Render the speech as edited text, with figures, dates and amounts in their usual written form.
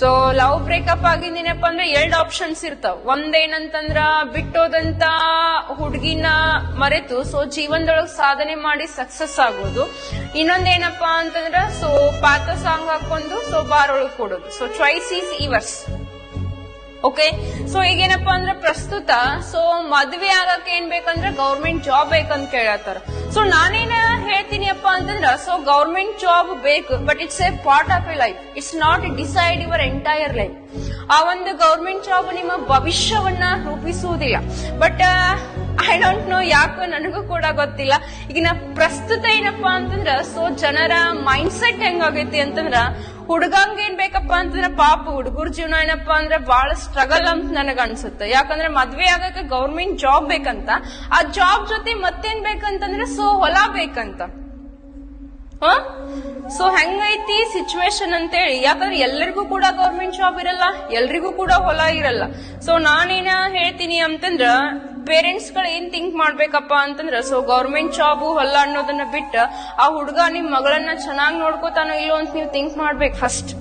So love breakup ಆಗಿಂದೇನಪ್ಪ ಅಂದ್ರೆ 2 options ಇರ್ತಾವ. ಒಂದೇನಂತಂದ್ರ ಬಿಟ್ಟೋದಂತ ಹುಡುಗಿನ ಮರೆತು ಸೊ ಜೀವನದೊಳಗ್ ಸಾಧನೆ ಮಾಡಿ ಸಕ್ಸಸ್ ಆಗೋದು. ಇನ್ನೊಂದೇನಪ್ಪಾ ಅಂತಂದ್ರ ಸೊ ಪಾತ ಸಾಂಗ್ ಹಾಕೊಂಡು ಸೊ ಬಾರ್ ಒಳಗ್ ಕೊಡೋದು. So choice is yours. Okay, so ಈಗೇನಪ್ಪಾ ಅಂದ್ರೆ ಪ್ರಸ್ತುತ ಸೊ ಮದ್ವೆ ಆಗಕ್ಕೆ ಏನ್ ಬೇಕಂದ್ರೆ ಗೌರ್ಮೆಂಟ್ ಜಾಬ್ ಬೇಕಂತ ಕೇಳತ್ತಾರ. ಸೊ ನಾನೇನ ಹೇಳ್ತೀನಿ ಅಪ್ಪ ಅಂತಂದ್ರ ಸೊ ಗೌರ್ಮೆಂಟ್ ಜಾಬ್ ಬೇಕು, but it's A part of A life. It's not decide your entire life. ಆ ಒಂದು ಗೌರ್ಮೆಂಟ್ ಜಾಬ್ ನಿಮ್ಮ ಭವಿಷ್ಯವನ್ನ ರೂಪಿಸುವುದಿಲ್ಲ. ಬಟ್ ಐ ಡೋಂಟ್ ನೋ, ಯಾಕೋ ನನಗೂ ಕೂಡ ಗೊತ್ತಿಲ್ಲ. ಈಗಿನ ಪ್ರಸ್ತುತ ಏನಪ್ಪಾ ಅಂತಂದ್ರ ಸೊ ಜನರ ಮೈಂಡ್ ಸೆಟ್ ಹೆಂಗಾಗೈತಿ ಅಂತಂದ್ರ ಹುಡುಗಂಗ ಏನ್ ಬೇಕಪ್ಪ ಅಂತಂದ್ರ ಪಾಪ ಹುಡುಗರ ಜೀವನ ಏನಪ್ಪಾ ಅಂದ್ರೆ ಬಹಳ ಸ್ಟ್ರಗಲ್ ಅಂತ ನನಗ ಅನ್ಸುತ್ತೆ. ಯಾಕಂದ್ರೆ ಮದ್ವೆ ಆಗಕ್ಕೆ ಗೌರ್ಮೆಂಟ್ ಜಾಬ್ ಬೇಕಂತ, ಆ ಜಾಬ್ ಜೊತೆ ಮತ್ತೇನ್ ಬೇಕಂತಂದ್ರೆ ಸೊ ಹೊಲ ಬೇಕಂತ. ಸೊ ಹೆಂಗೈತಿ ಸಿಚುವೇಶನ್ ಅಂತೇಳಿ. ಯಾಕಂದ್ರೆ ಎಲ್ಲರಿಗೂ ಕೂಡ ಗೌರ್ಮೆಂಟ್ ಜಾಬ್ ಇರಲ್ಲ, ಎಲ್ರಿಗೂ ಕೂಡ ಹೊಲ ಇರಲ್ಲ. ಸೊ ನಾನೇನ ಹೇಳ್ತೀನಿ ಅಂತಂದ್ರ ಪೇರೆಂಟ್ಸ್ ಗಳು ಏನ್ ಥಿಂಕ್ ಮಾಡ್ಬೇಕಪ್ಪ ಅಂತಂದ್ರ ಸೊ ಗೌರ್ಮೆಂಟ್ ಜಾಬ್ ಹೊಲ ಅನ್ನೋದನ್ನ ಬಿಟ್ಟು ಆ ಹುಡುಗ ನಿಮ್ ಮಗಳನ್ನ ಚೆನ್ನಾಗಿ ನೋಡ್ಕೋತಾನೋ ಇಲ್ಲೋ ಅಂತ ನೀವು ಥಿಂಕ್ ಮಾಡ್ಬೇಕು ಫಸ್ಟ್.